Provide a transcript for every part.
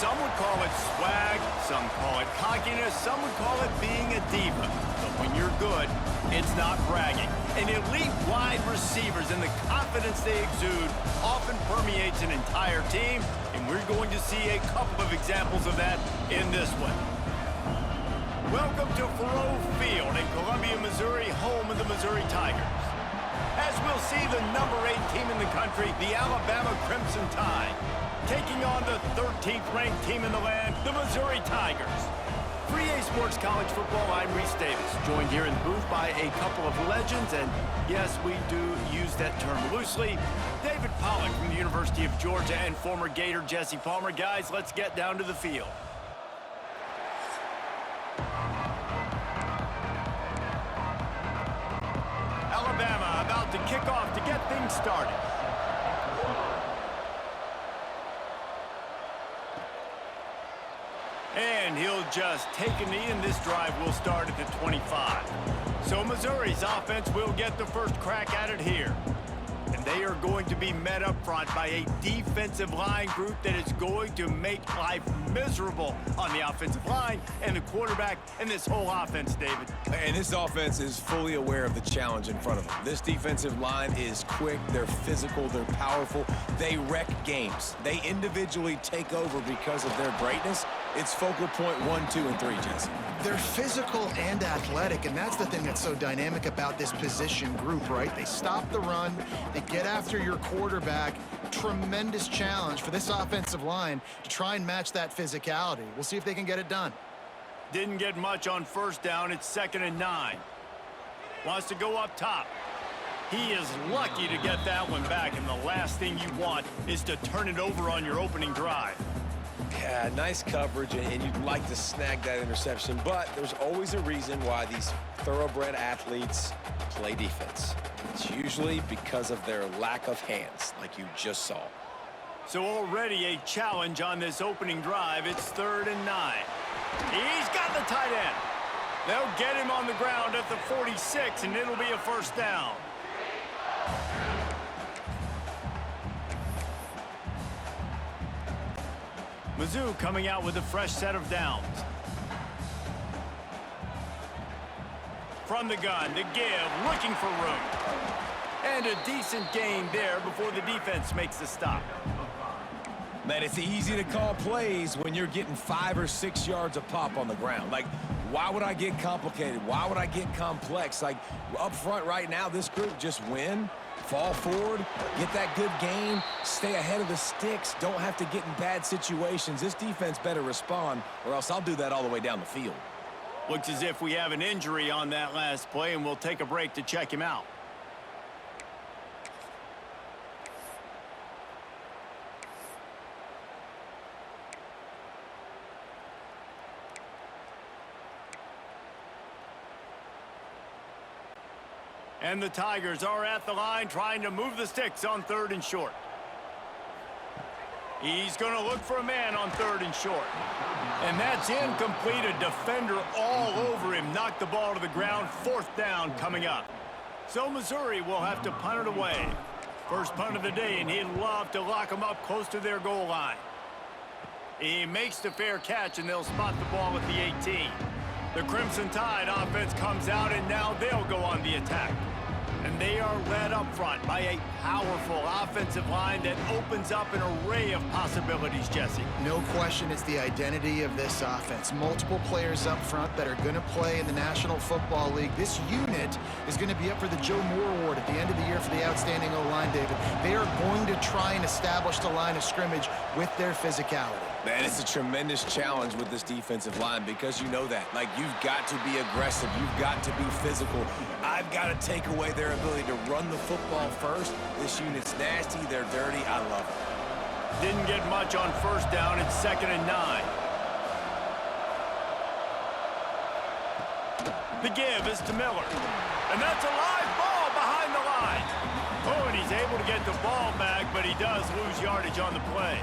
Some would call it swag, some call it cockiness, some would call it being a diva. But when you're good, it's not bragging. And elite wide receivers and the confidence they exude often permeates an entire team, and we're going to see a couple of examples of that in this one. Welcome to Faurot Field in Columbia, Missouri, home of the Missouri Tigers. As we'll see, the number 8 team in the country, the Alabama Crimson Tide, taking on the 13th ranked team in the land, the Missouri Tigers. 3A Sports College Football, I'm Reese Davis, joined here in the booth by a couple of legends, and yes, we do use that term loosely. David Pollack from the University of Georgia and former Gator Jesse Palmer. Guys, let's get down to the field. Alabama about to kick off to get things started. And he'll just take a knee, and this drive will start at the 25. So Missouri's offense will get the first crack at it here. And they are going to be met up front by a defensive line group that is going to make life miserable on the offensive line and the quarterback and this whole offense, David. And this offense is fully aware of the challenge in front of them. This defensive line is quick, they're physical, they're powerful, they wreck games. They individually take over because of their greatness. It's focal point 1, 2, and 3, Jesse. They're physical and athletic, and that's the thing that's so dynamic about this position group, right? They stop the run, they get after your quarterback. Tremendous challenge for this offensive line to try and match that physicality. We'll see if they can get it done. Didn't get much on first down. It's 2nd and 9. Wants to go up top. He is lucky to get that one back, and the last thing you want is to turn it over on your opening drive. Yeah, nice coverage, and you'd like to snag that interception, but there's always a reason why these thoroughbred athletes play defense. It's usually because of their lack of hands, like you just saw. So already a challenge on this opening drive. It's 3rd and 9. He's got the tight end. They'll get him on the ground at the 46, and it'll be a first down. Mizzou coming out with a fresh set of downs. From the gun, the give, looking for room. And a decent gain there before the defense makes the stop. Man, it's easy to call plays when you're getting 5 or 6 yards a pop on the ground. Like, why would I get complicated? Why would I get complex? Like, up front right now, this group just win, fall forward, get that good gain, stay ahead of the sticks, don't have to get in bad situations. This defense better respond, or else I'll do that all the way down the field. Looks as if we have an injury on that last play, and we'll take a break to check him out. And the Tigers are at the line trying to move the sticks on 3rd and short. He's going to look for a man on 3rd and short. And that's incomplete. A defender all over him. Knocked the ball to the ground. 4th down coming up. So Missouri will have to punt it away. First punt of the day, and he'd love to lock them up close to their goal line. He makes the fair catch, and they'll spot the ball at the 18. The Crimson Tide offense comes out, and now they'll go on the attack. And they are led up front by a powerful offensive line that opens up an array of possibilities, Jesse. No question, it's the identity of this offense. Multiple players up front that are going to play in the National Football League. This unit is going to be up for the Joe Moore Award at the end of the year for the outstanding O-line, David. They are going to try and establish the line of scrimmage with their physicality. Man, it's a tremendous challenge with this defensive line because you know that. Like, you've got to be aggressive. You've got to be physical. I've got to take away their ability to run the football first. This unit's nasty. They're dirty. I love it. Didn't get much on first down. It's 2nd and 9. The give is to Miller. And that's a live ball behind the line. Oh, and he's able to get the ball back, but he does lose yardage on the play.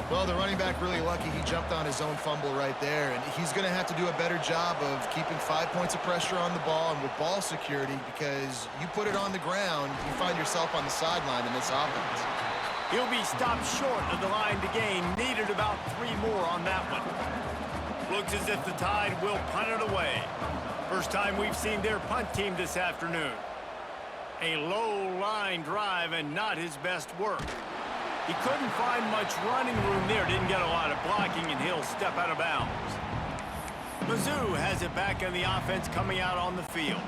Well, the running back really lucky. He jumped on his own fumble right there, and he's going to have to do a better job of keeping 5 points of pressure on the ball and with ball security, because you put it on the ground, you find yourself on the sideline in this offense. He'll be stopped short of the line to gain, needed about looks as if the Tide will punt it away. First time we've seen their punt team this afternoon. A low line drive and not his best work. He couldn't find much running room there, didn't get a lot of blocking, and he'll step out of bounds. Mizzouri has it back on the offense coming out on the field.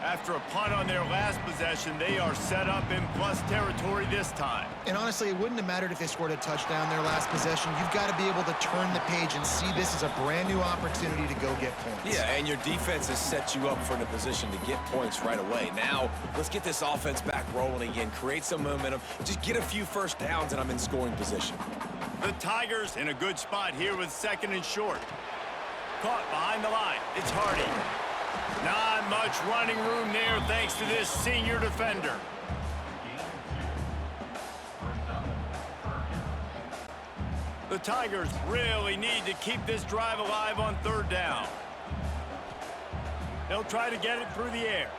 After a punt on their last possession, they are set up in plus territory this time. And honestly, it wouldn't have mattered if they scored a touchdown their last possession. You've got to be able to turn the page and see this as a brand new opportunity to go get points. Yeah, and your defense has set you up for the position to get points right away. Now, let's get this offense back rolling again, create some momentum, just get a few first downs, and I'm in scoring position. The Tigers in a good spot here with 2nd and short. Caught behind the line. It's Hardy. Not much running room there thanks to this senior defender. The Tigers really need to keep this drive alive on 3rd down. They'll try to get it through the air.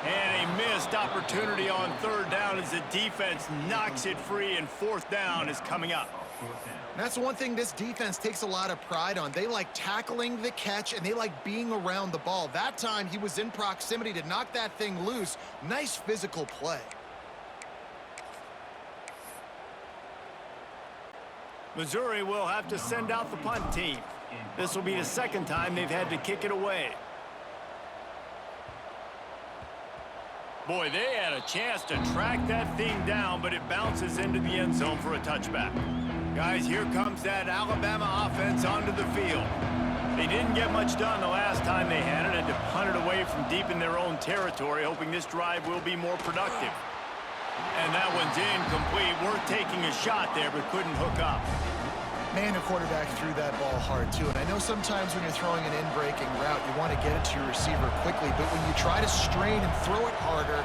And a missed opportunity on 3rd down as the defense knocks it free, and 4th down is coming up. That's one thing this defense takes a lot of pride on. They like tackling the catch, and they like being around the ball. That time, he was in proximity to knock that thing loose. Nice physical play. Mizzouri will have to send out the punt team. This will be the 2nd time they've had to kick it away. Boy, they had a chance to track that thing down, but it bounces into the end zone for a touchback. Guys, here comes that Alabama offense onto the field. They didn't get much done the last time they had it, and to punt it away from deep in their own territory, hoping this drive will be more productive. And that one's incomplete. Worth taking a shot there, but couldn't hook up. Man, the quarterback threw that ball hard, too. And I know sometimes when you're throwing an in-breaking route, you want to get it to your receiver quickly. But when you try to strain and throw it harder,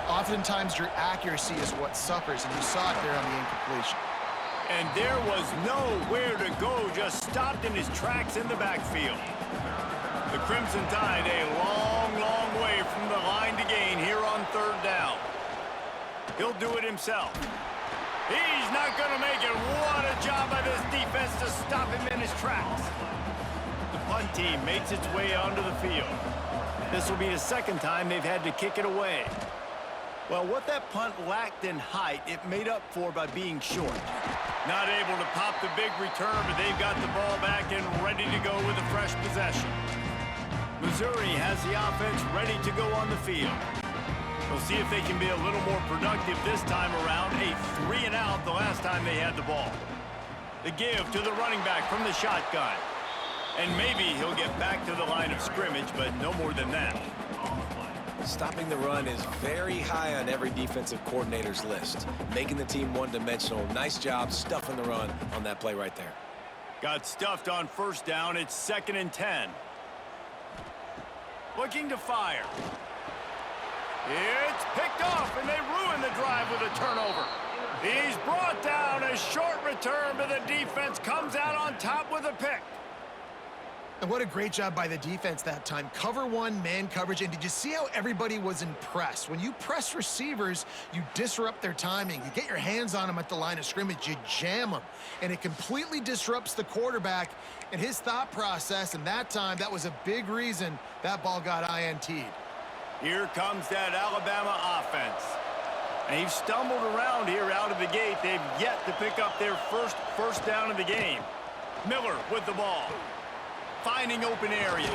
oftentimes your accuracy is what suffers. And you saw it there on the incompletion. And there was nowhere to go, just stopped in his tracks in the backfield. The Crimson Tide a long, long way from the line to gain here on 3rd down. He'll do it himself. He's not going to make it. What a job by this defense to stop him in his tracks. The punt team makes its way onto the field. This will be the 2nd time they've had to kick it away. Well, what that punt lacked in height, it made up for by being short. Not able to pop the big return, but they've got the ball back and ready to go with a fresh possession. Mizzouri has the offense ready to go on the field. We'll see if they can be a little more productive this time around. A 3-and-out the last time they had the ball. The give to the running back from the shotgun. And maybe he'll get back to the line of scrimmage, but no more than that. Stopping the run is very high on every defensive coordinator's list. Making the team one-dimensional. Nice job stuffing the run on that play right there. Got stuffed on 1st down. It's 2nd and 10. Looking to fire. It's picked off, and they ruin the drive with a turnover. He's brought down. A short return, but the defense comes out on top with a pick. And what a great job by the defense that time. Cover 1, man coverage. And did you see how everybody was impressed? When you press receivers, you disrupt their timing. You get your hands on them at the line of scrimmage. You jam them. And it completely disrupts the quarterback and his thought process. And that time, that was a big reason that ball got INT'd. Here comes that Alabama offense. And they've stumbled around here out of the gate. They've yet to pick up their first down of the game. Miller with the ball. Finding open areas.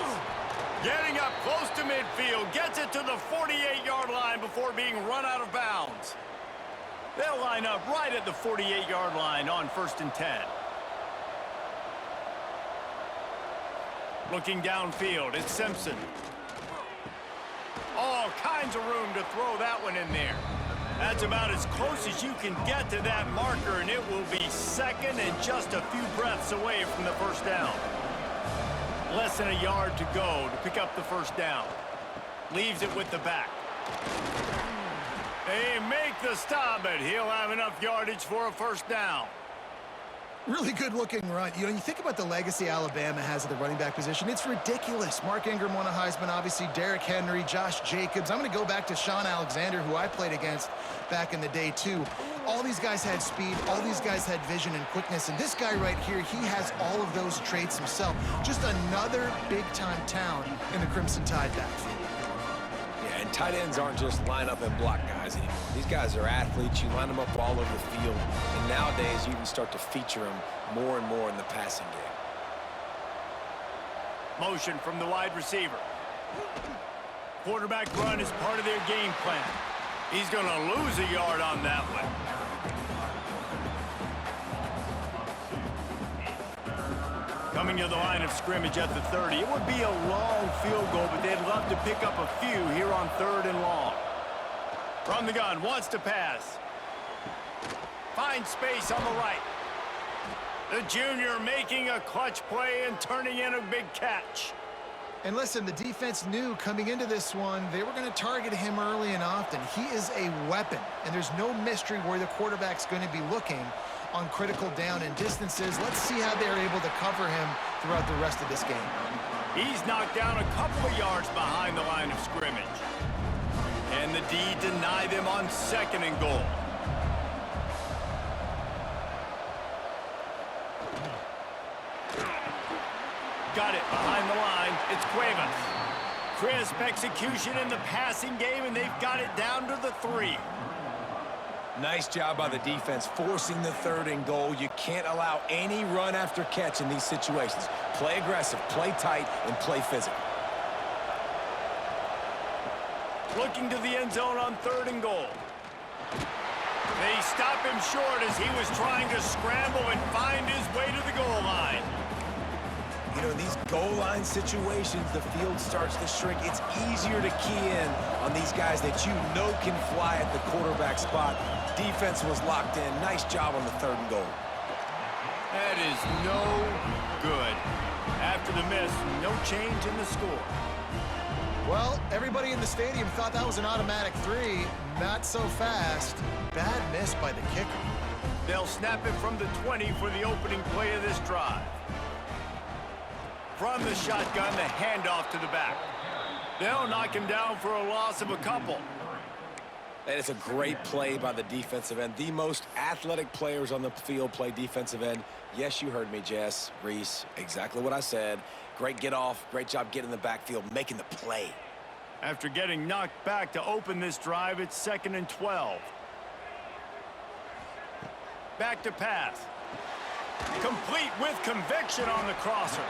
Getting up close to midfield. Gets it to the 48-yard line before being run out of bounds. They'll line up right at the 48-yard line on 1st and 10. Looking downfield, it's Simpson. All kinds of room to throw that one in there. That's about as close as you can get to that marker, and it will be 2nd and just a few breaths away from the 1st down. Less than a yard to go to pick up the 1st down. Leaves it with the back. They make the stop, but he'll have enough yardage for a 1st down. Really good-looking run. You know, you think about the legacy Alabama has at the running back position. It's ridiculous. Mark Ingram won a Heisman, obviously. Derrick Henry, Josh Jacobs. I'm going to go back to Sean Alexander, who I played against back in the day, too. All these guys had speed. All these guys had vision and quickness. And this guy right here, he has all of those traits himself. Just another big-time talent in the Crimson Tide backfield. Yeah, and tight ends aren't just line up and block guys anymore. These guys are athletes. You line them up all over the field. And nowadays, you can start to feature them more and more in the passing game. Motion from the wide receiver. Quarterback run is part of their game plan. He's going to lose a yard on that one. Coming to the line of scrimmage at the 30. It would be a long field goal, but they'd love to pick up a few here on 3rd and long. From the gun, wants to pass. Finds space on the right. The junior making a clutch play and turning in a big catch. And listen, the defense knew coming into this one, they were going to target him early and often. He is a weapon, and there's no mystery where the quarterback's going to be looking on critical down and distances. Let's see how they're able to cover him throughout the rest of this game. He's knocked down a couple of yards behind the line of scrimmage. And the D deny them on 2nd and goal. Got it behind the line. It's Cuevas. Crisp execution in the passing game, and they've got it down to the 3. Nice job by the defense forcing the 3rd and goal. You can't allow any run after catch in these situations. Play aggressive, play tight, and play physical. Looking to the end zone on 3rd and goal. They stop him short as he was trying to scramble and find his way to the goal line. You know, in these goal line situations, the field starts to shrink. It's easier to key in on these guys that you know can fly at the quarterback spot. Defense was locked in. Nice job on the 3rd and goal. That is no good. After the miss, no change in the score. Well, everybody in the stadium thought that was an automatic 3. Not so fast. Bad miss by the kicker. They'll snap it from the 20 for the opening play of this drive. From the shotgun, the handoff to the back. They'll knock him down for a loss of a couple. And it's a great play by the defensive end. The most athletic players on the field play defensive end. Yes, you heard me, Jess, Reese, exactly what I said. Great get off, great job getting in the backfield, making the play. After getting knocked back to open this drive, it's 2nd and 12. Back to pass. Complete with conviction on the crosser.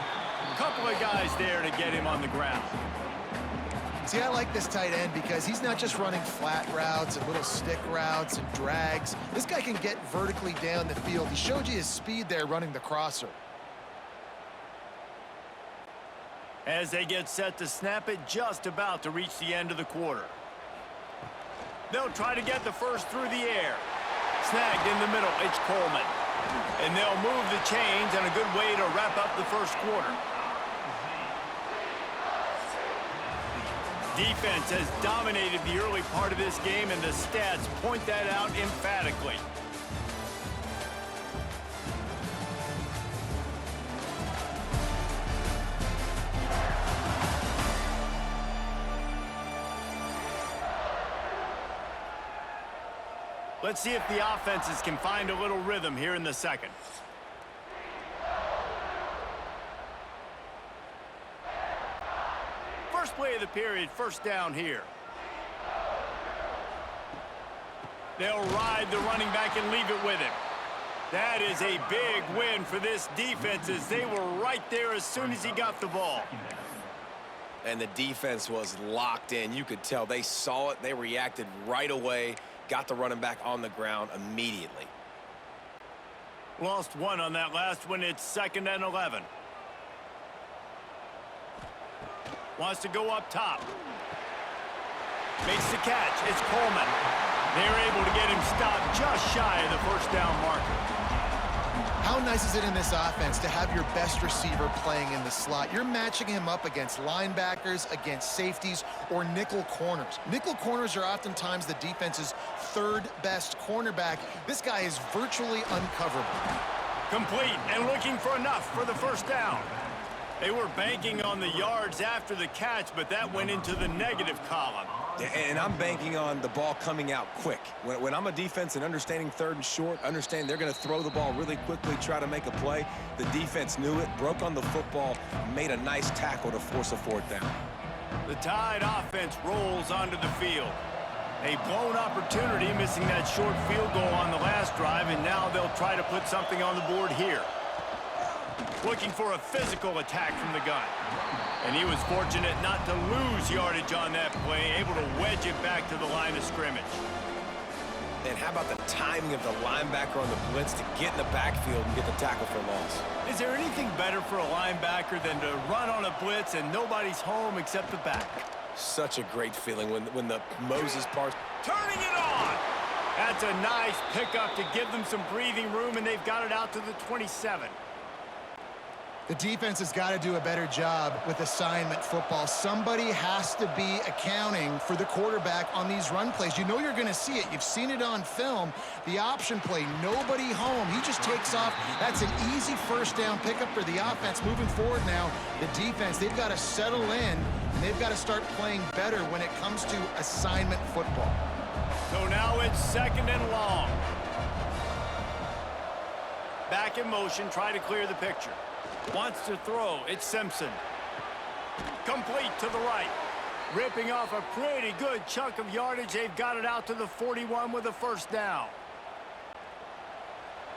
Couple of guys there to get him on the ground. See, I like this tight end because he's not just running flat routes and little stick routes and drags. This guy can get vertically down the field. He showed you his speed there running the crosser. As they get set to snap it, just about to reach the end of the quarter. They'll try to get the first through the air. Snagged in the middle, it's Coleman. And they'll move the chains, and a good way to wrap up the first quarter. Defense has dominated the early part of this game, and the stats point that out emphatically. Let's see if the offenses can find a little rhythm here in the 2nd. First play of the period, 1st down here. They'll ride the running back and leave it with him. That is a big win for this defense as they were right there as soon as he got the ball. And the defense was locked in. You could tell they saw it. They reacted right away. Got the running back on the ground immediately. Lost 1 on that last one. It's 2nd and 11. Wants to go up top. Makes the catch. It's Coleman. They're able to get him stopped just shy of the 1st down marker. How nice is it in this offense to have your best receiver playing in the slot? You're matching him up against linebackers, against safeties, or nickel corners. Nickel corners are oftentimes the defense's 3rd best cornerback. This guy is virtually uncoverable. Complete and looking for enough for the first down. They were banking on the yards after the catch, but that went into the negative column. And I'm banking on the ball coming out quick. When I'm a defense and understanding third and short, understand they're going to throw the ball really quickly, try to make a play. The defense knew it, broke on the football, made a nice tackle to force a fourth down. The Tide offense rolls onto the field. A blown opportunity, missing that short field goal on the last drive, and now they'll try to put something on the board here. Looking for a physical attack from the gun. And he was fortunate not to lose yardage on that play, able to wedge it back to the line of scrimmage. And how about the timing of the linebacker on the blitz to get in the backfield and get the tackle for loss? Is there anything better for a linebacker than to run on a blitz and nobody's home except the back? Such a great feeling when the Moses part. Turning it on! That's a nice pickup to give them some breathing room, and they've got it out to the 27. The defense has got to do a better job with assignment football. Somebody has to be accounting for the quarterback on these run plays. You know you're going to see it. You've seen it on film. The option play, nobody home. He just takes off. That's an easy first down pickup for the offense. Moving forward now, the defense, they've got to settle in, and they've got to start playing better when it comes to assignment football. So now it's second and long. Back in motion, try to clear the picture. Wants to throw, it's Simpson. Complete to the right. Ripping off a pretty good chunk of yardage. They've got it out to the 41 with a first down.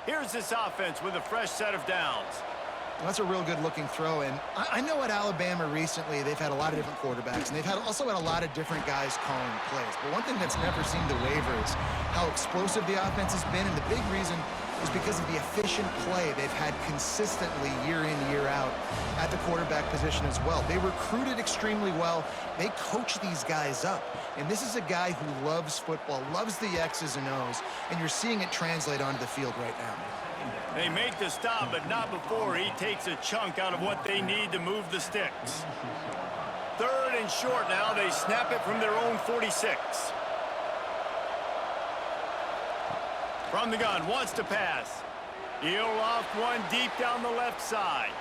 Here's this offense with a fresh set of downs. Well, that's a real good-looking throw, and I know at Alabama recently they've had a lot of different quarterbacks, and they've also had a lot of different guys calling plays. But one thing that's never seemed to waver is how explosive the offense has been, and the big reason is because of the efficient play they've had consistently year in, year out at the quarterback position as well. They recruited extremely well. They coach these guys up, and this is a guy who loves football, loves the X's and O's, and you're seeing it translate onto the field right now. They make the stop, but not before he takes a chunk out of what they need to move the sticks. Third and short now. They snap it from their own 46. From the gun, wants to pass. He'll loft one deep down the left side.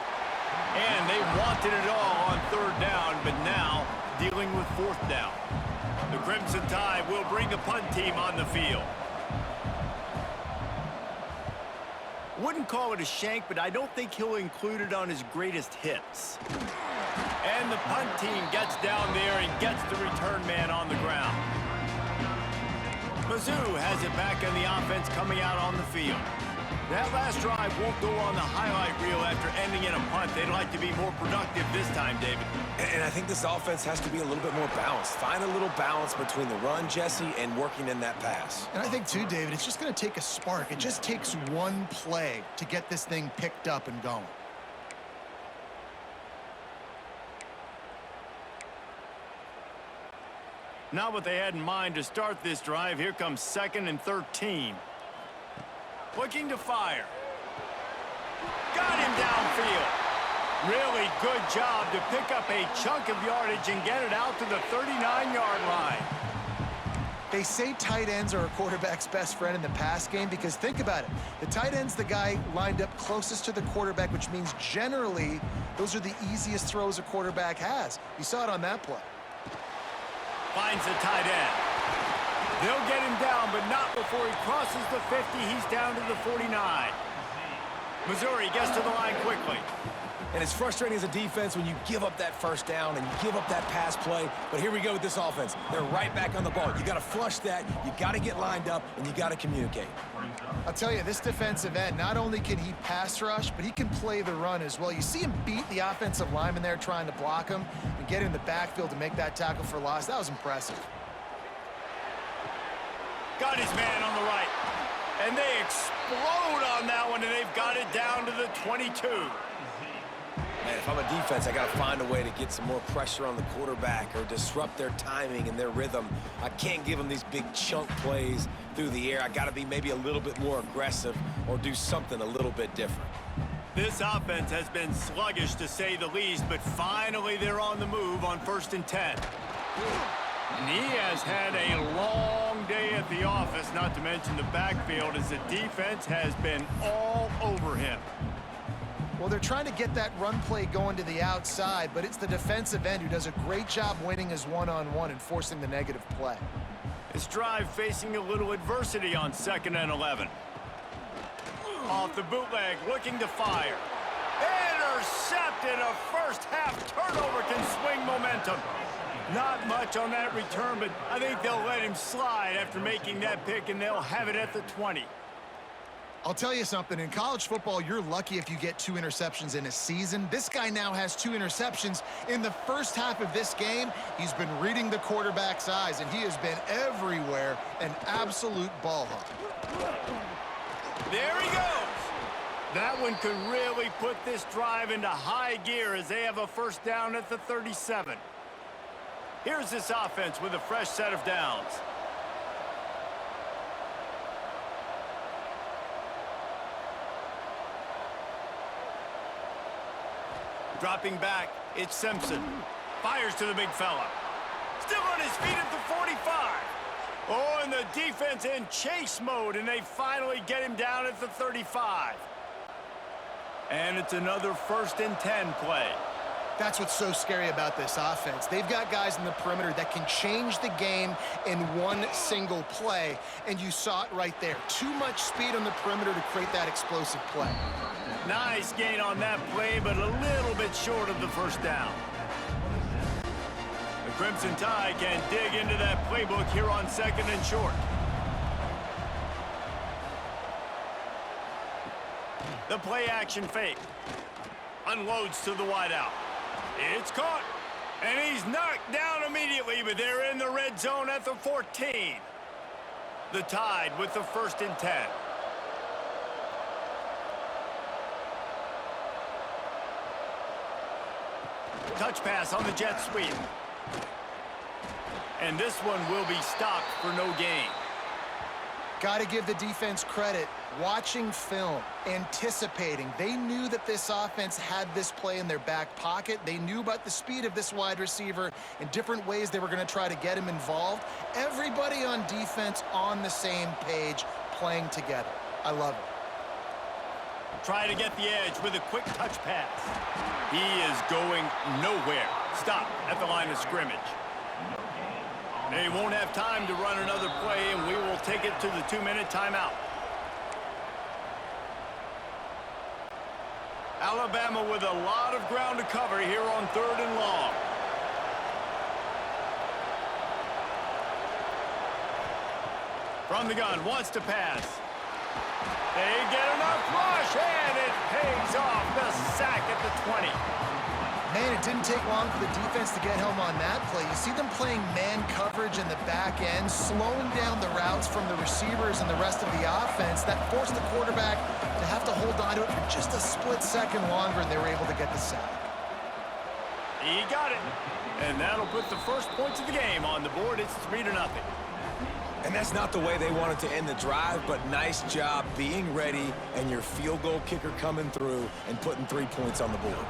And they wanted it all on third down, but now dealing with fourth down. The Crimson Tide will bring the punt team on the field. Wouldn't call it a shank, but I don't think he'll include it on his greatest hits. And the punt team gets down there and gets the return man on the ground. Mizzouri has it back on the offense coming out on the field. That last drive won't go on the highlight reel after ending in a punt. They'd like to be more productive this time, David. And I think this offense has to be a little bit more balanced. Find a little balance between the run, Jesse, and working in that pass. And I think, too, David, it's just going to take a spark. It just takes one play to get this thing picked up and going. Not what they had in mind to start this drive. Here comes 2nd and 13. Looking to fire. Got him downfield. Really good job to pick up a chunk of yardage and get it out to the 39-yard line. They say tight ends are a quarterback's best friend in the pass game because think about it. The tight end's the guy lined up closest to the quarterback, which means generally those are the easiest throws a quarterback has. You saw it on that play. Finds the tight end. They'll get him down, but not before he crosses the 50. He's down to the 49. Mizzouri gets to the line quickly. And it's frustrating as a defense when you give up that first down and you give up that pass play. But here we go with this offense. They're right back on the ball. You got to flush that, you got to get lined up, and you got to communicate. I'll tell you, this defensive end, not only can he pass rush, but he can play the run as well. You see him beat the offensive lineman there trying to block him and get in the backfield to make that tackle for loss. That was impressive. Got his man on the right. And they explode on that one, and they've got it down to the 22. Man, if I'm a defense, I got to find a way to get some more pressure on the quarterback or disrupt their timing and their rhythm. I can't give them these big chunk plays through the air. I got to be maybe a little bit more aggressive or do something a little bit different. This offense has been sluggish, to say the least, but finally they're on the move on 1st and 10. And he has had a long day at the office, not to mention the backfield, as the defense has been all over him. Well, they're trying to get that run play going to the outside, but it's the defensive end who does a great job winning his one-on-one and forcing the negative play. His drive facing a little adversity on 2nd and 11. Off the bootleg, looking to fire. Intercepted. A first-half turnover can swing momentum. Not much on that return, but I think they'll let him slide after making that pick, and they'll have it at the 20. I'll tell you something, in college football, you're lucky if you get 2 interceptions in a season. This guy now has 2 interceptions. In the first half of this game, he's been reading the quarterback's eyes, and he has been everywhere, an absolute ball hawk. There he goes. That one could really put this drive into high gear as they have a first down at the 37. Here's this offense with a fresh set of downs. Dropping back, it's Simpson. Fires to the big fella. Still on his feet at the 45. Oh, and the defense in chase mode, and they finally get him down at the 35. And it's another 1st and 10 play. That's what's so scary about this offense. They've got guys in the perimeter that can change the game in one single play, and you saw it right there. Too much speed on the perimeter to create that explosive play. Nice gain on that play, but a little bit short of the first down. The Crimson Tide can dig into that playbook here on 2nd and short. The play action fake. Unloads to the wideout. It's caught. And he's knocked down immediately, but they're in the red zone at the 14. The Tide with the 1st and 10. Touch pass on the jet sweep. And this one will be stopped for no gain. Got to give the defense credit. Watching film, anticipating. They knew that this offense had this play in their back pocket. They knew about the speed of this wide receiver and different ways they were going to try to get him involved. Everybody on defense on the same page, playing together. I love it. Try to get the edge with a quick touch pass. He is going nowhere. Stop at the line of scrimmage. They won't have time to run another play, and we will take it to the 2-minute timeout. Alabama with a lot of ground to cover here on 3rd and long. From the gun, wants to pass. They get enough rush, and it pays off. The sack at the 20. Man, it didn't take long for the defense to get home on that play. You see them playing man coverage in the back end, slowing down the routes from the receivers and the rest of the offense. That forced the quarterback to have to hold on to it for just a split second longer, and they were able to get the sack. He got it. And that'll put the first points of the game on the board. It's 3-0. And that's not the way they wanted to end the drive, but nice job being ready and your field goal kicker coming through and putting 3 points on the board.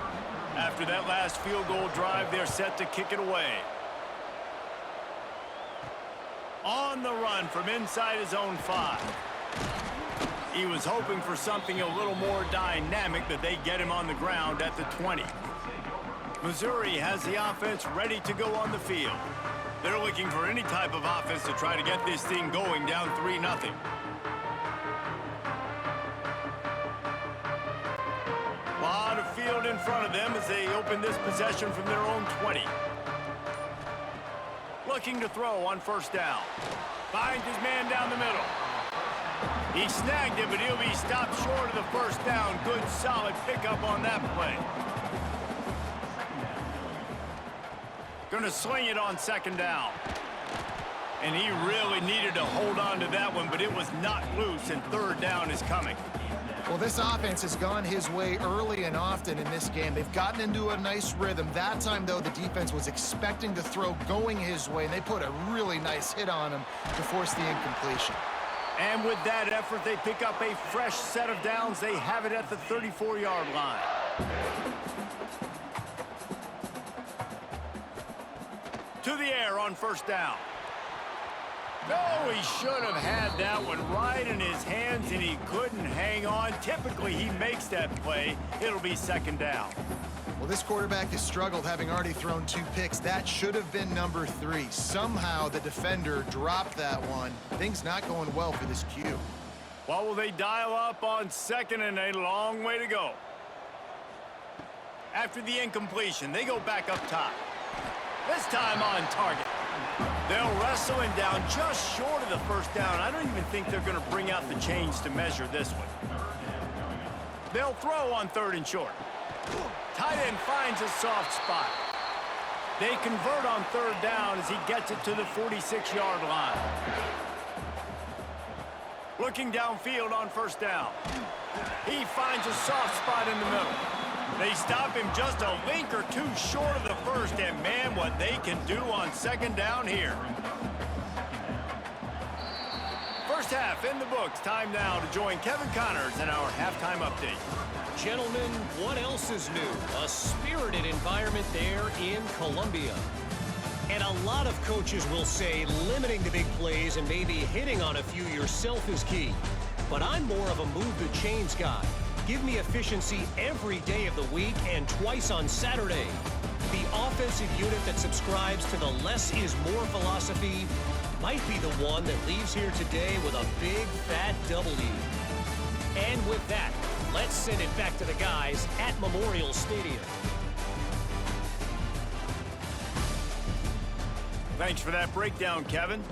After that last field goal drive, they're set to kick it away. On the run from inside his own 5. He was hoping for something a little more dynamic, but they get him on the ground at the 20. Mizzouri has the offense ready to go on the field. They're looking for any type of offense to try to get this thing going down 3-0. Lot of field in front of them as they open this possession from their own 20. Looking to throw on 1st down. Finds his man down the middle. He snagged it, but he'll be stopped short of the 1st down. Good, solid pickup on that play. Going to sling it on 2nd down. And he really needed to hold on to that one, but it was not loose, and 3rd down is coming. Well, this offense has gone his way early and often in this game. They've gotten into a nice rhythm. That time, though, the defense was expecting the throw going his way, and they put a really nice hit on him to force the incompletion. And with that effort, they pick up a fresh set of downs. They have it at the 34-yard line. To the air on 1st down. Oh, he should have had that one right in his hands, and he couldn't hang on. Typically, he makes that play. It'll be second down. Well, this quarterback has struggled, having already thrown 2 picks. That should have been number 3. Somehow the defender dropped that one. Things not going well for this Q. What will they dial up on second, and a long way to go? After the incompletion, they go back up top. This time on target. They'll wrestle him down just short of the first down. I don't even think they're going to bring out the chains to measure this one. They'll throw on 3rd and short. Tight end finds a soft spot. They convert on 3rd down as he gets it to the 46-yard line. Looking downfield on 1st down. He finds a soft spot in the middle. They stop him just a link or 2 short of the first, and man, what they can do on 2nd down here. First half in the books. Time now to join Kevin Connors in our halftime update. Gentlemen, what else is new? A spirited environment there in Columbia. And a lot of coaches will say limiting the big plays and maybe hitting on a few yourself is key. But I'm more of a move the chains guy. Give me efficiency every day of the week and twice on Saturday. The offensive unit that subscribes to the less is more philosophy might be the one that leaves here today with a big fat W. And with that, let's send it back to the guys at Memorial Stadium. Thanks for that breakdown, Kevin.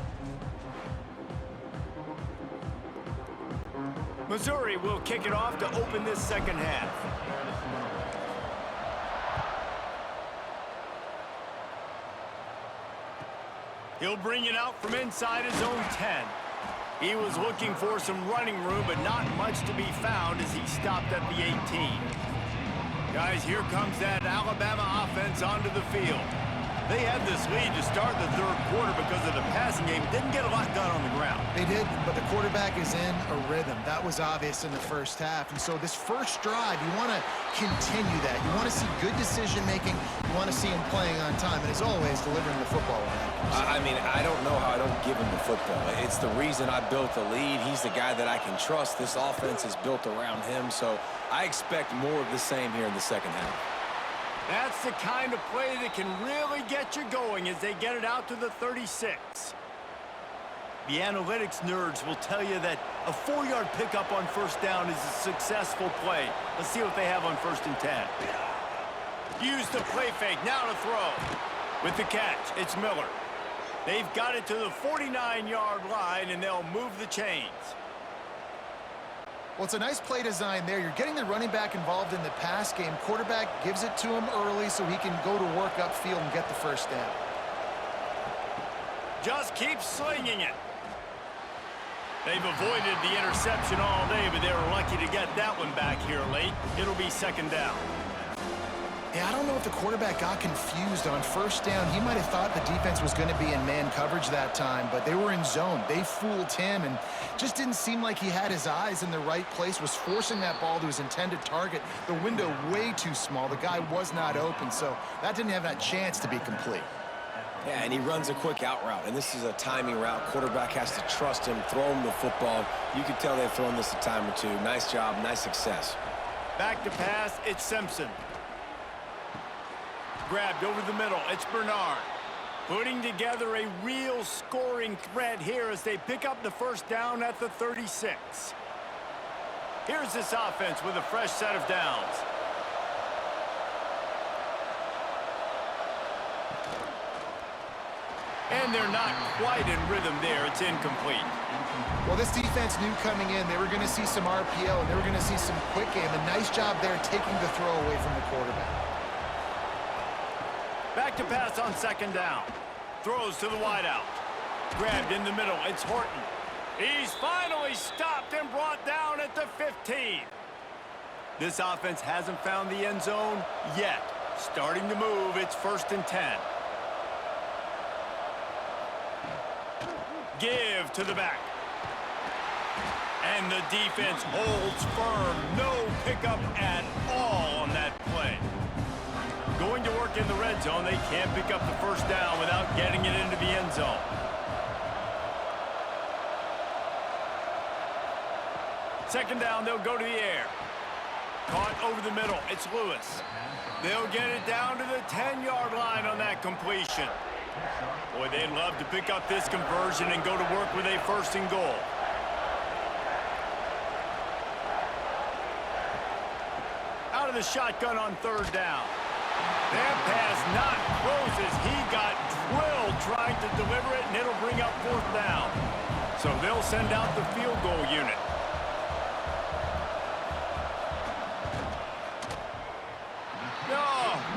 Mizzouri will kick it off to open this second half. He'll bring it out from inside his own 10. He was looking for some running room, but not much to be found as he stopped at the 18. Guys, here comes that Alabama offense onto the field. They had this lead to start the 3rd quarter because of the passing game. Didn't get a lot done on the ground. They did, but the quarterback is in a rhythm. That was obvious in the first half. And so this first drive, you want to continue that. You want to see good decision-making. You want to see him playing on time. And as always, delivering the football. I mean, I don't know how I don't give him the football. It's the reason I built the lead. He's the guy that I can trust. This offense is built around him. So I expect more of the same here in the second half. That's the kind of play that can really get you going as they get it out to the 36. The analytics nerds will tell you that a 4-yard pickup on 1st down is a successful play. Let's see what they have on 1st and 10. Use the play fake, now to throw. With the catch, it's Miller. They've got it to the 49-yard line, and they'll move the chains. Well, it's a nice play design there. You're getting the running back involved in the pass game. Quarterback gives it to him early so he can go to work upfield and get the 1st down. Just keep slinging it. They've avoided the interception all day, but they were lucky to get that one back here late. It'll be 2nd down. Yeah, I don't know if the quarterback got confused on 1st down. He might have thought the defense was going to be in man coverage that time, but they were in zone. They fooled him and just didn't seem like he had his eyes in the right place, was forcing that ball to his intended target. The window way too small. The guy was not open, so that didn't have that chance to be complete. Yeah, and he runs a quick out route, and this is a timing route. Quarterback has to trust him, throw him the football. You can tell they've thrown this a time or two. Nice job, nice success. Back to pass, it's Simpson. Grabbed over the middle, it's Bernard. Putting together a real scoring threat here as they pick up the 1st down at the 36. Here's this offense with a fresh set of downs. And they're not quite in rhythm there. It's incomplete. Well, this defense knew coming in they were going to see some RPO and they were going to see some quick game. A nice job there taking the throw away from the quarterback. Back to pass on 2nd down. Throws to the wideout. Grabbed in the middle. It's Horton. He's finally stopped and brought down at the 15. This offense hasn't found the end zone yet. Starting to move. It's 1st and 10. Give to the back. And the defense holds firm. No pickup at all on that play. Going to work in the red zone. They can't pick up the 1st down without getting it into the end zone. Second down, they'll go to the air. Caught over the middle. It's Lewis. They'll get it down to the 10-yard line on that completion. Boy, they'd love to pick up this conversion and go to work with a first and goal. Out of the shotgun on third down. That pass not close as he got drilled trying to deliver it, and it'll bring up fourth down. So they'll send out the field goal unit.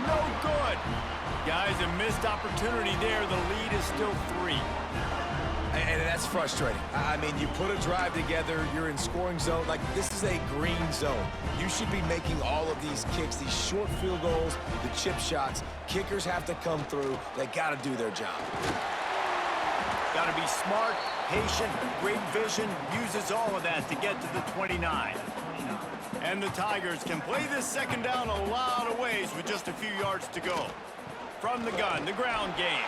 No good. Guys, a missed opportunity there. The lead is still 3. And that's frustrating. I mean, you put a drive together, you're in scoring zone. Like, this is a green zone. You should be making all of these kicks, these short field goals, the chip shots. Kickers have to come through. They got to do their job. Got to be smart, patient, great vision. Uses all of that to get to the 29. And the Tigers can play this second down a lot of ways with just a few yards to go. From the gun, the ground game.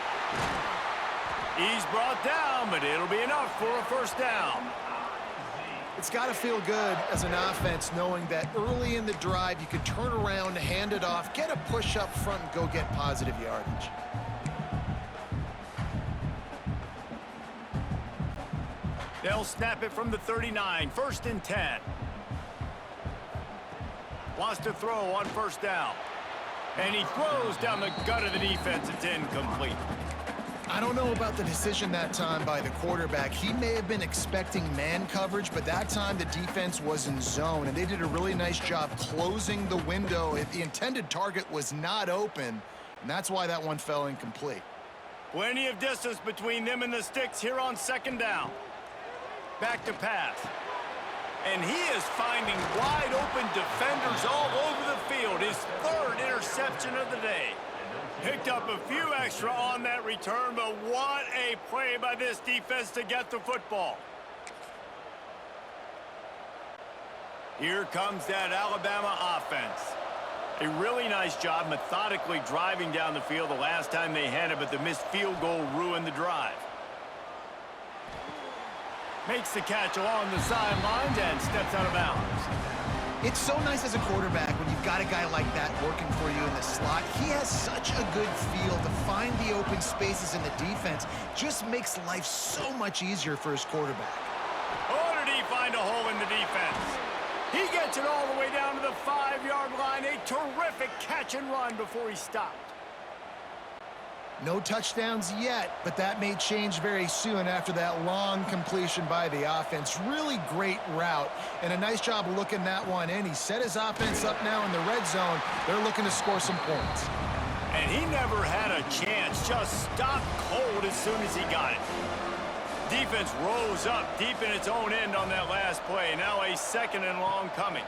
He's brought down, but it'll be enough for a first down. It's got to feel good as an offense knowing that early in the drive you can turn around, hand it off, get a push up front, and go get positive yardage. They'll snap it from the 39, first and 10. Wants to throw on first down. And he throws down the gut of the defense. It's incomplete. I don't know about the decision that time by the quarterback. He may have been expecting man coverage, but that time the defense was in zone, and they did a really nice job closing the window. The intended target was not open, and that's why that one fell incomplete. Plenty of distance between them and the sticks here on second down. Back to pass. And he is finding wide open defenders all over the field. His third interception of the day. Picked up a few extra on that return, but what a play by this defense to get the football. Here comes that Alabama offense. A really nice job methodically driving down the field the last time they had it, but the missed field goal ruined the drive. Makes the catch along the sidelines and steps out of bounds. It's so nice as a quarterback when you've got a guy like that working for you in the slot. He has such a good feel to find the open spaces in the defense. Just makes life so much easier for his quarterback. Oh, did he find a hole in the defense? He gets it all the way down to the 5-yard line. A terrific catch and run before he stopped. No touchdowns yet, but that may change very soon after that long completion by the offense. Really great route, and a nice job of looking that one in. He set his offense up now in the red zone. They're looking to score some points. And he never had a chance, just stopped cold as soon as he got it. Defense rose up deep in its own end on that last play. Now a second and long coming.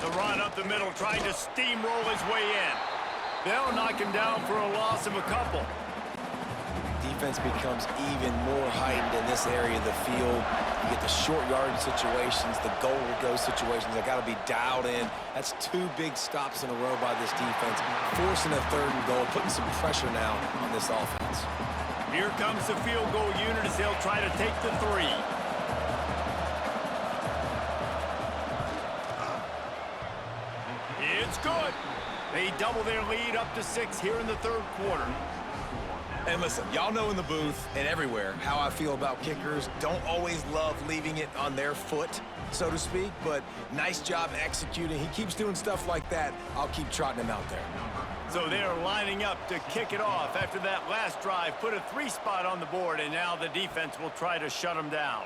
The run up the middle, trying to steamroll his way in. They'll knock him down for a loss of a couple. Defense becomes even more heightened in this area of the field. You get the short yardage situations, the goal to go situations. They got to be dialed in. That's 2 big stops in a row by this defense, forcing a third and goal, putting some pressure now on this offense. Here comes the field goal unit as they'll try to take the 3. It's good. They double their lead up to 6 here in the third quarter. And listen, y'all know in the booth and everywhere how I feel about kickers. Don't always love leaving it on their foot, so to speak, but nice job executing. He keeps doing stuff like that. I'll keep trotting him out there. So they're lining up to kick it off after that last drive. Put a 3 spot on the board, and now the defense will try to shut him down.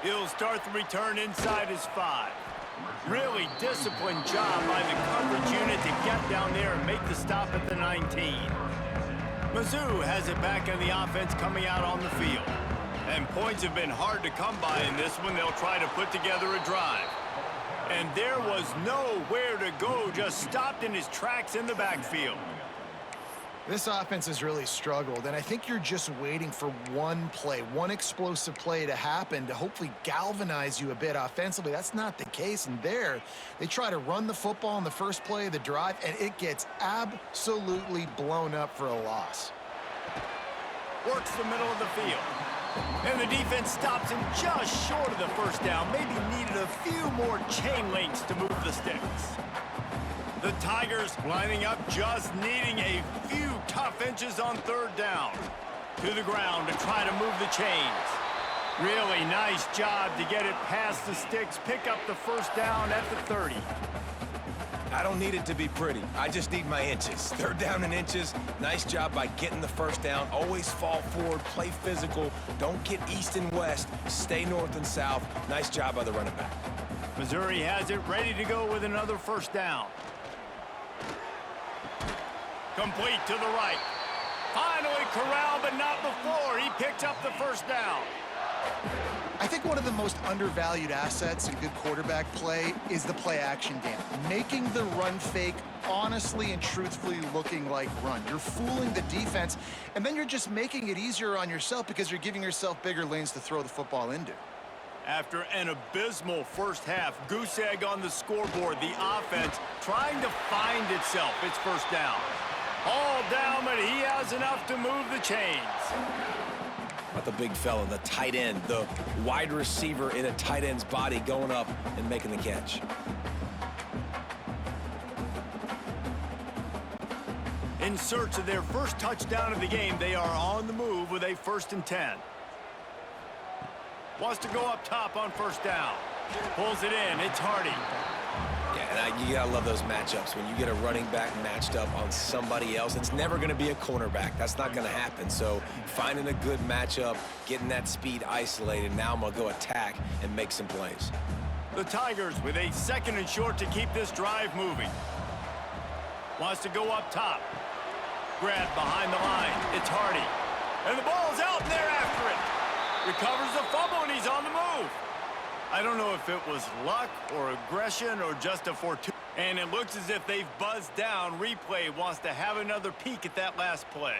He'll start the return inside his 5. Really disciplined job by the coverage unit to get down there and make the stop at the 19. Mizzouri has it back on the offense coming out on the field. And points have been hard to come by in this one. They'll try to put together a drive. And there was nowhere to go, just stopped in his tracks in the backfield. This offense has really struggled, and I think you're just waiting for one play, one explosive play to happen to hopefully galvanize you a bit offensively. That's not the case, and there, they try to run the football in the first play of the drive, and it gets absolutely blown up for a loss. Works the middle of the field. And the defense stops him just short of the first down. Maybe needed a few more chain links to move the sticks. The Tigers lining up, just needing a few tough inches on third down. To the ground to try to move the chains. Really nice job to get it past the sticks, pick up the first down at the 30. I don't need it to be pretty. I just need my inches. Third down in inches. Nice job by getting the first down. Always fall forward, play physical. Don't get east and west. Stay north and south. Nice job by the running back. Mizzouri has it ready to go with another first down. Complete to the right. Finally corralled, but not before. He picks up the first down. I think one of the most undervalued assets in good quarterback play is the play-action game. Making the run fake honestly and truthfully looking like run. You're fooling the defense, and then you're just making it easier on yourself because you're giving yourself bigger lanes to throw the football into. After an abysmal first half, goose egg on the scoreboard, the offense trying to find itself. It's first down. All down, but he has enough to move the chains. About the big fella, the tight end, the wide receiver in a tight end's body going up and making the catch. In search of their first touchdown of the game, they are on the move with a 1st and 10. Wants to go up top on first down. Pulls it in. It's Hardy. Yeah, and you gotta love those matchups. When you get a running back matched up on somebody else, it's never gonna be a cornerback. That's not gonna happen. So finding a good matchup, getting that speed isolated, now I'm gonna go attack and make some plays. The Tigers with a 2nd and short to keep this drive moving. Wants to go up top. Grabbed behind the line. It's Hardy. And the ball's out, and they're after it. Recovers the fumble, and he's on the move. I don't know if it was luck or aggression or just a fortuity. And it looks as if they've buzzed down. Replay wants to have another peek at that last play.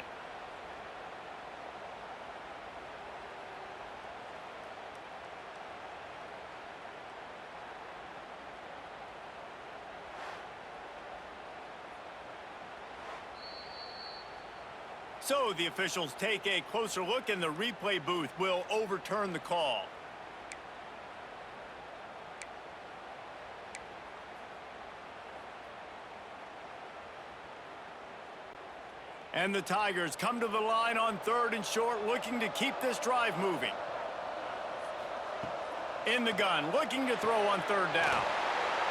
So the officials take a closer look, and the replay booth will overturn the call. And the Tigers come to the line on 3rd and short, looking to keep this drive moving. In the gun, looking to throw on 3rd down.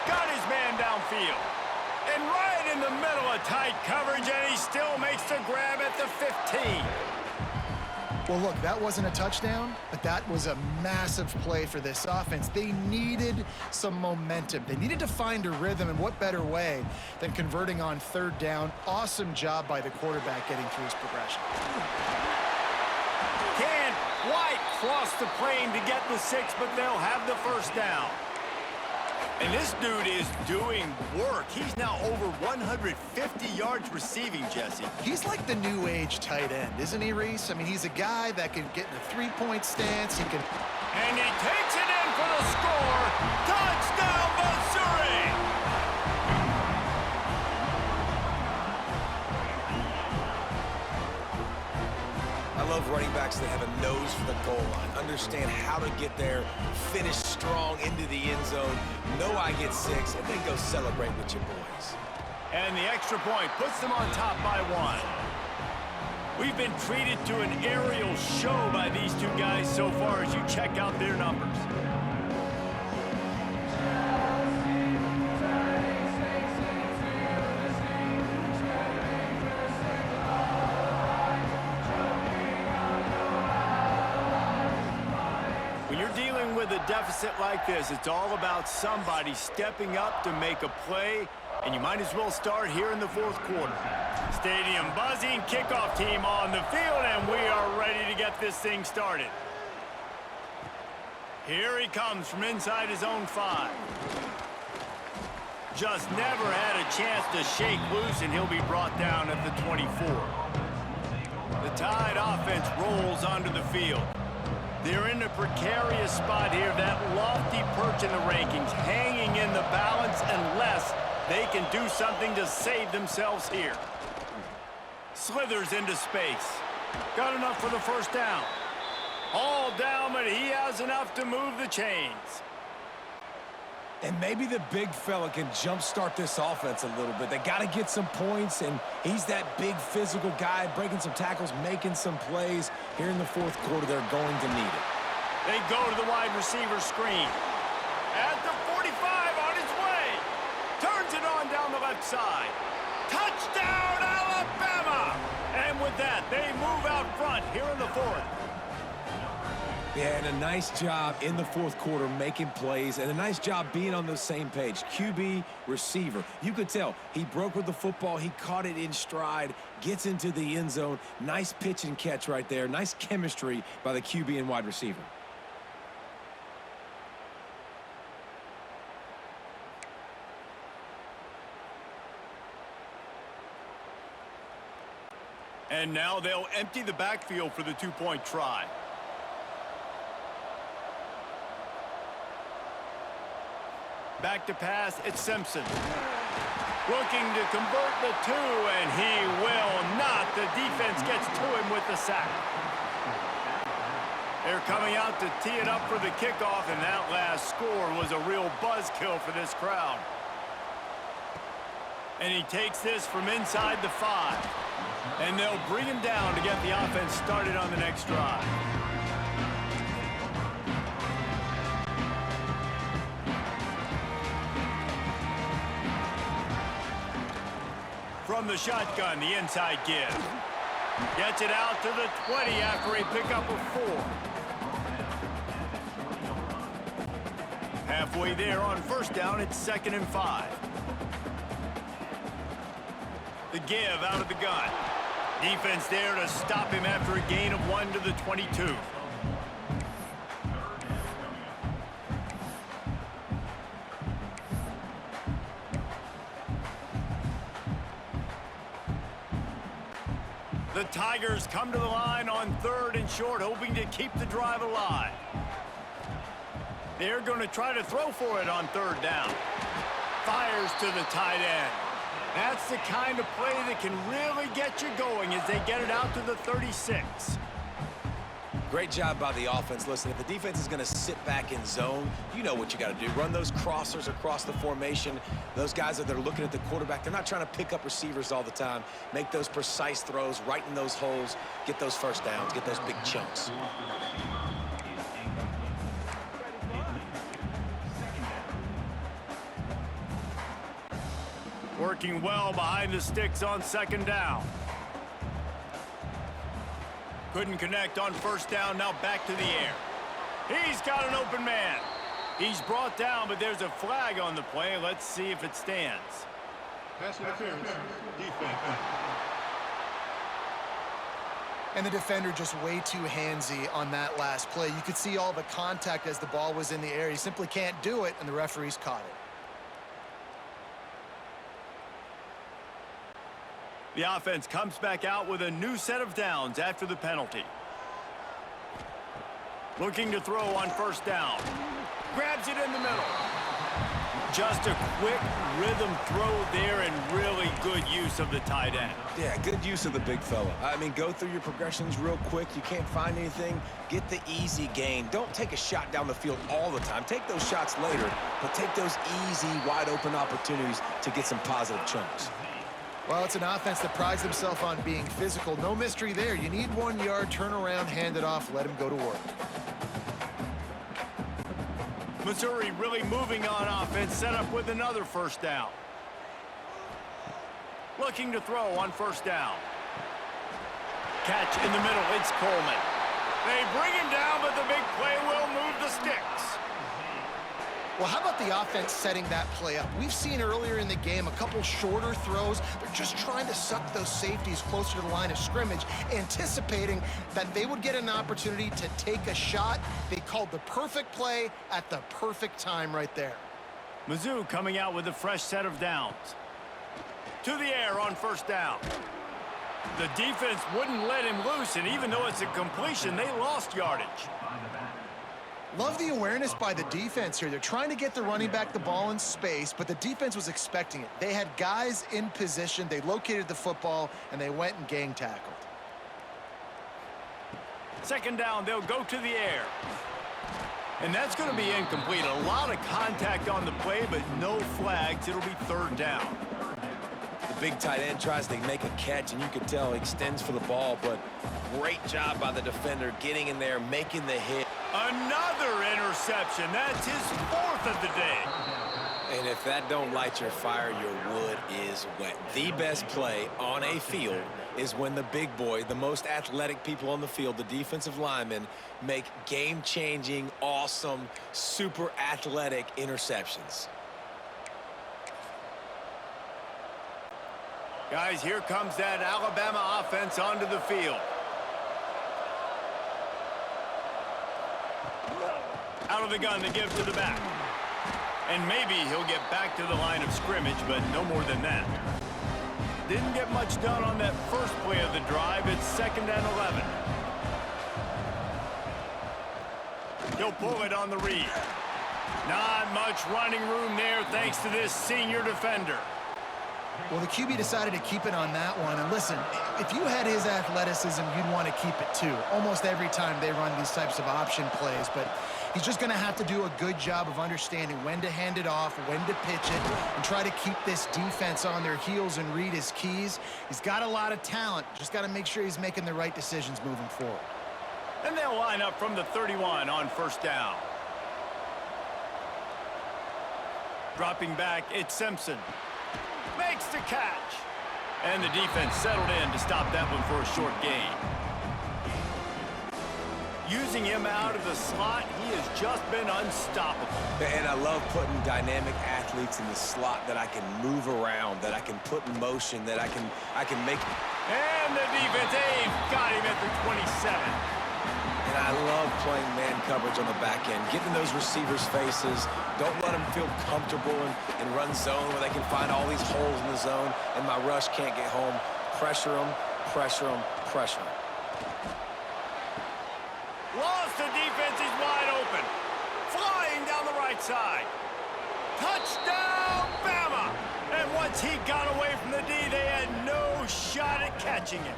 Got his man downfield. And right in the middle of tight coverage, and he still makes the grab at the 15. Well, look, that wasn't a touchdown, but that was a massive play for this offense. They needed some momentum. They needed to find a rhythm, and what better way than converting on 3rd down. Awesome job by the quarterback getting through his progression. Can't quite cross the plane to get the 6, but they'll have the first down. And this dude is doing work. He's now over 150 yards receiving, Jesse. He's like the new age tight end, isn't he, Reese? I mean, he's a guy that can get in a three-point stance. He can. And he takes it in for the score. Touchdown, Mizzouri! I love running backs that have a nose for the goal line, understand how to get there, finish strong into the end zone, know I get 6, and then go celebrate with your boys. And the extra point puts them on top by 1. We've been treated to an aerial show by these two guys so far as you check out their numbers. With a deficit like this, it's all about somebody stepping up to make a play, and you might as well start here in the 4th quarter. Stadium buzzing, kickoff team on the field, and we are ready to get this thing started. Here he comes from inside his own 5. Just never had a chance to shake loose, and he'll be brought down at the 24. The Tide offense rolls onto the field. They're in a precarious spot here, that lofty perch in the rankings, hanging in the balance unless they can do something to save themselves here. Slithers into space. Got enough for the first down. All down, but he has enough to move the chains. And maybe the big fella can jumpstart this offense a little bit. They got to get some points, and he's that big physical guy, breaking some tackles, making some plays. Here in the fourth quarter, they're going to need it. They go to the wide receiver screen. At the 45, on his way. Turns it on down the left side. Touchdown, Alabama! And with that, they move out front here in the fourth. Yeah, and a nice job in the fourth quarter making plays, and a nice job being on the same page. QB, receiver. You could tell he broke with the football. He caught it in stride, gets into the end zone. Nice pitch and catch right there. Nice chemistry by the QB and wide receiver. And now they'll empty the backfield for the two-point try. Back to pass, it's Simpson. Looking to convert the two, and he will not. The defense gets to him with the sack. They're coming out to tee it up for the kickoff, and that last score was a real buzzkill for this crowd. And he takes this from inside the 5. And they'll bring him down to get the offense started on the next drive. From the shotgun, the inside give. Gets it out to the 20 after a pickup of 4. Halfway there on first down, it's 2nd and 5. The give out of the gun. Defense there to stop him after a gain of 1 to the 22. The Tigers come to the line on 3rd and short, hoping to keep the drive alive. They're going to try to throw for it on 3rd down. Fires to the tight end. That's the kind of play that can really get you going as they get it out to the 36. Great job by the offense. Listen, if the defense is going to sit back in zone, you know what you got to do. Run those crossers across the formation. Those guys that are looking at the quarterback, they're not trying to pick up receivers all the time. Make those precise throws, right in those holes, get those first downs, get those big chunks. Working well behind the sticks on 2nd down. Couldn't connect on 1st down, now back to the air. He's got an open man. He's brought down, but there's a flag on the play. Let's see if it stands. Pass interference, defense. And the defender just way too handsy on that last play. You could see all the contact as the ball was in the air. He simply can't do it, and the referees caught it. The offense comes back out with a new set of downs after the penalty. Looking to throw on 1st down. Grabs it in the middle. Just a quick rhythm throw there and really good use of the tight end. Yeah, good use of the big fella. I mean, go through your progressions real quick. You can't find anything. Get the easy gain. Don't take a shot down the field all the time. Take those shots later, but take those easy, wide-open opportunities to get some positive chunks. Well, it's an offense that prides themselves on being physical. No mystery there. You need 1 yard, turn around, hand it off, let him go to work. Mizzouri really moving on offense, set up with another 1st down. Looking to throw on 1st down. Catch in the middle, it's Coleman. They bring him down, but the big play will move the sticks. Well, how about the offense setting that play up? We've seen earlier in the game a couple shorter throws. They're just trying to suck those safeties closer to the line of scrimmage, anticipating that they would get an opportunity to take a shot. They called the perfect play at the perfect time right there. Mizzou coming out with a fresh set of downs. To the air on 1st down. The defense wouldn't let him loose, and even though it's a completion, they lost yardage. Love the awareness by the defense here. They're trying to get the running back the ball in space, but the defense was expecting it. They had guys in position. They located the football, and they went and gang tackled. Second down, they'll go to the air. And that's going to be incomplete. A lot of contact on the play, but no flags. It'll be third down. The big tight end tries to make a catch, and you can tell he extends for the ball, but great job by the defender getting in there, making the hit. Another interception. That's his fourth of the day. And if that don't light your fire, your wood is wet. The best play on a field is when the big boy, the most athletic people on the field, the defensive linemen, make game-changing, awesome, super athletic interceptions. Guys, here comes that Alabama offense onto the field. Out of the gun, they give to the back. And maybe he'll get back to the line of scrimmage, but no more than that. Didn't get much done on that first play of the drive. It's 2nd and 11. He'll pull it on the read. Not much running room there thanks to this senior defender. Well, the QB decided to keep it on that one. And listen, if you had his athleticism, you'd want to keep it too. Almost every time they run these types of option plays. But he's just going to have to do a good job of understanding when to hand it off, when to pitch it, and try to keep this defense on their heels and read his keys. He's got a lot of talent. Just got to make sure he's making the right decisions moving forward. And they'll line up from the 31 on first down. Dropping back, it's Simpson. Makes the catch. And the defense settled in to stop that one for a short gain. Using him out of the slot, he has just been unstoppable. And I love putting dynamic athletes in the slot that I can move around, that I can put in motion, that I can make. And the defense, got him at the 27. And I love playing man coverage on the back end, getting those receivers' faces. Don't let them feel comfortable and run zone where they can find all these holes in the zone, and my rush can't get home. Pressure them, pressure them, pressure them. Lost the defense, he's wide open. Flying down the right side. Touchdown, Bama! And once he got away from the D, they had no shot at catching him.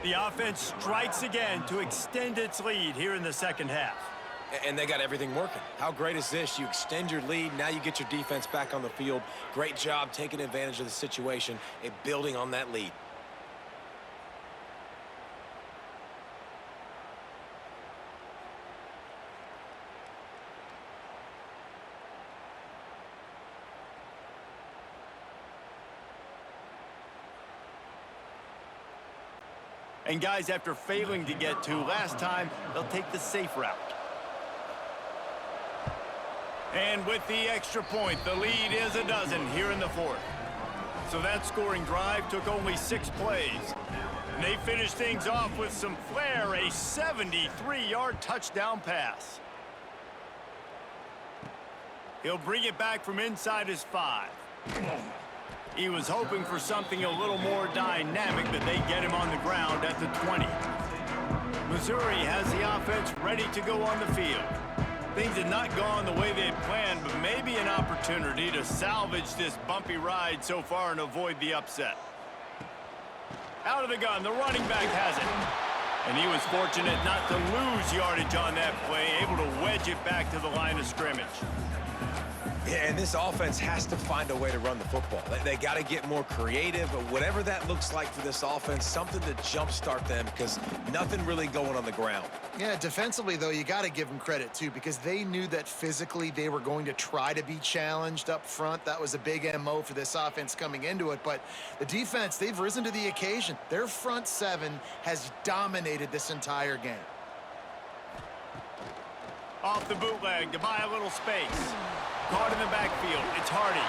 The offense strikes again to extend its lead here in the second half. And they got everything working. How great is this? You extend your lead, now you get your defense back on the field. Great job taking advantage of the situation and building on that lead. And guys, after failing to get to last time, they'll take the safe route. And with the extra point, the lead is a dozen here in the fourth. So that scoring drive took only 6 plays. And they finished things off with some flair, a 73-yard touchdown pass. He'll bring it back from inside his 5. He was hoping for something a little more dynamic, but they get him on the ground at the 20. Mizzouri has the offense ready to go on the field. Things had not gone the way they had planned, but maybe an opportunity to salvage this bumpy ride so far and avoid the upset. Out of the gun, the running back has it. And he was fortunate not to lose yardage on that play, able to wedge it back to the line of scrimmage. Yeah, and this offense has to find a way to run the football. They got to get more creative, but whatever that looks like for this offense, something to jumpstart them because nothing really going on the ground. Yeah, defensively, though, you got to give them credit, too, because they knew that physically they were going to try to be challenged up front. That was a big MO for this offense coming into it. But the defense, they've risen to the occasion. Their front 7 has dominated this entire game. Off the bootleg to buy a little space. Caught in the backfield, it's Hardy.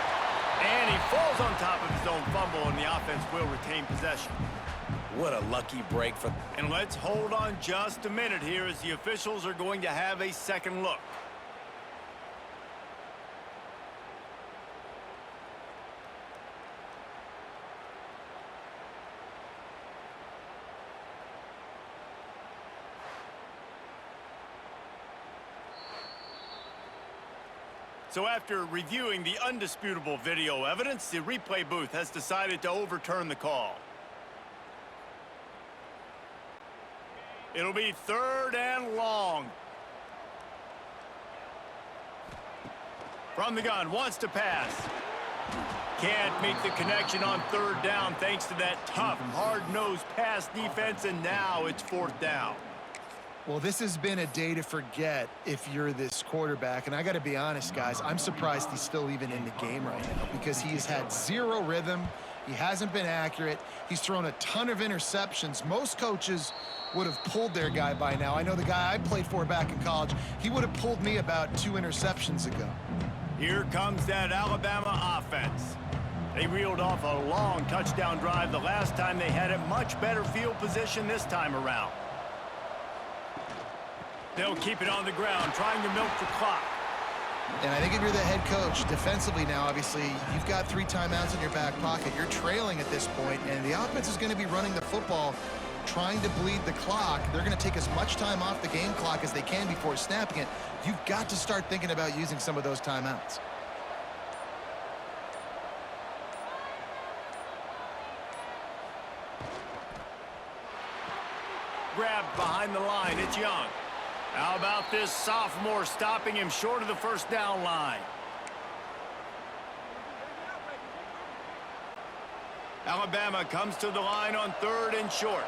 And he falls on top of his own fumble, and the offense will retain possession. What a lucky break for... And let's hold on just a minute here as the officials are going to have a second look. So after reviewing the undisputable video evidence, the replay booth has decided to overturn the call. It'll be 3rd and long. From the gun, wants to pass. Can't make the connection on 3rd down thanks to that tough, hard-nosed pass defense, and now it's 4th down. Well, this has been a day to forget if you're this quarterback. And I got to be honest, guys, I'm surprised he's still even in the game right now because he has had zero rhythm. He hasn't been accurate. He's thrown a ton of interceptions. Most coaches would have pulled their guy by now. I know the guy I played for back in college, he would have pulled me about 2 interceptions ago. Here comes that Alabama offense. They reeled off a long touchdown drive the last time they had a much better field position this time around. They'll keep it on the ground, trying to milk the clock. And I think if you're the head coach, defensively now, obviously, you've got 3 timeouts in your back pocket. You're trailing at this point, and the offense is going to be running the football, trying to bleed the clock. They're going to take as much time off the game clock as they can before snapping it. You've got to start thinking about using some of those timeouts. Grabbed behind the line, it's Young. How about this sophomore stopping him short of the 1st down line? Alabama comes to the line on 3rd and short.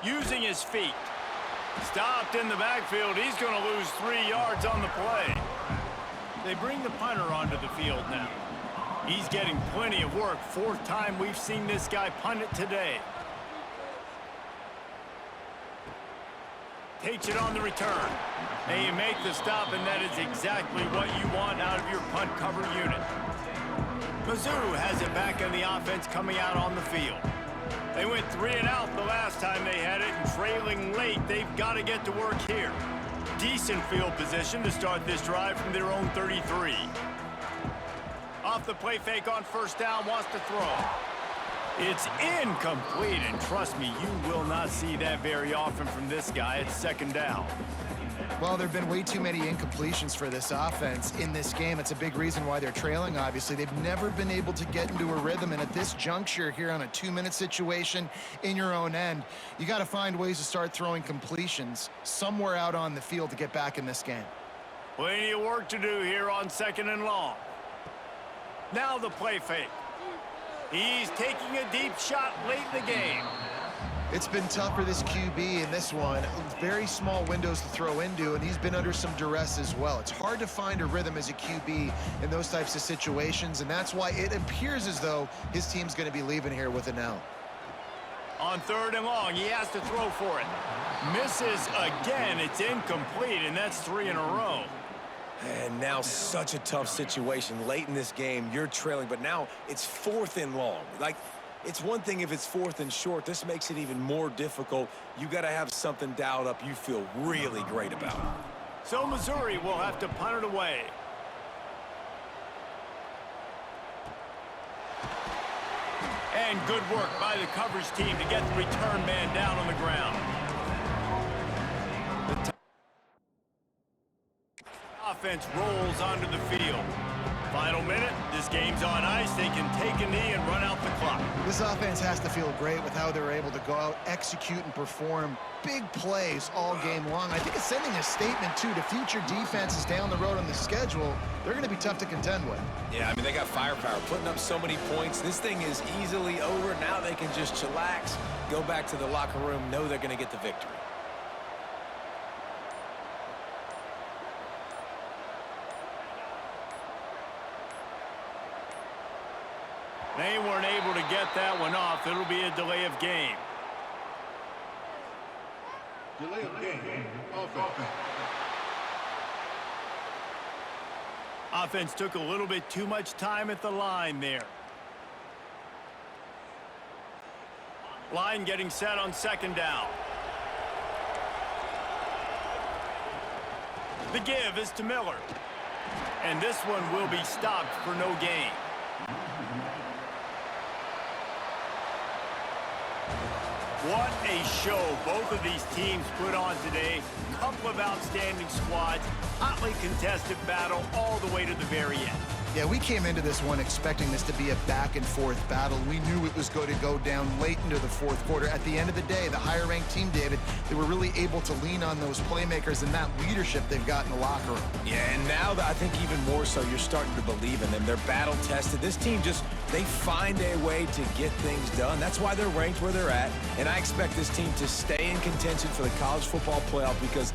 Using his feet. Stopped in the backfield. He's going to lose 3 yards on the play. They bring the punter onto the field now. He's getting plenty of work. 4th time we've seen this guy punt it today. Takes it on the return. And you make the stop, and that is exactly what you want out of your punt cover unit. Mizzouri has it back on the offense coming out on the field. They went 3 and out the last time they had it, and trailing late, they've got to get to work here. Decent field position to start this drive from their own 33. Off the play fake on 1st down, wants to throw. It's incomplete, and trust me, you will not see that very often from this guy. It's 2nd down. Well, there have been way too many incompletions for this offense in this game. It's a big reason why they're trailing, obviously. They've never been able to get into a rhythm, and at this juncture here on a 2-minute situation in your own end, you got to find ways to start throwing completions somewhere out on the field to get back in this game. Plenty of work to do here on 2nd and long. Now the play fake. He's taking a deep shot late in the game. It's been tough for this QB in this one. Very small windows to throw into, and he's been under some duress as well. It's hard to find a rhythm as a QB in those types of situations, and that's why it appears as though his team's going to be leaving here with an L. On 3rd and long, he has to throw for it. Misses again. It's incomplete, and that's 3 in a row. And now such a tough situation. Late in this game, you're trailing, but now it's 4th and long. Like, it's one thing if it's 4th and short. This makes it even more difficult. You got to have something dialed up you feel really great about. So Mizzouri will have to punt it away. And good work by the coverage team to get the return man down on the ground. Offense rolls onto the field. Final minute, this game's on ice. They can take a knee and run out the clock. This offense has to feel great with how they're able to go out, execute, and perform big plays all game long. I think it's sending a statement, too, to future defenses down the road on the schedule. They're going to be tough to contend with. Yeah, I mean, they got firepower, putting up so many points. This thing is easily over. Now they can just chillax, go back to the locker room, know they're going to get the victory. They weren't able to get that one off. It'll be a delay of game. Delay of game. Offense. Offense took a little bit too much time at the line there. Line getting set on 2nd down. The give is to Miller. And this one will be stopped for no gain. What a show both of these teams put on today. Couple of outstanding squads, hotly contested battle all the way to the very end. Yeah, we came into this one expecting this to be a back-and-forth battle. We knew it was going to go down late into the fourth quarter. At the end of the day, the higher-ranked team, David, they were really able to lean on those playmakers and that leadership they've got in the locker room. Yeah, and now I think even more so, you're starting to believe in them. They're battle-tested. This team they find a way to get things done. That's why they're ranked where they're at, and I expect this team to stay in contention for the college football playoff because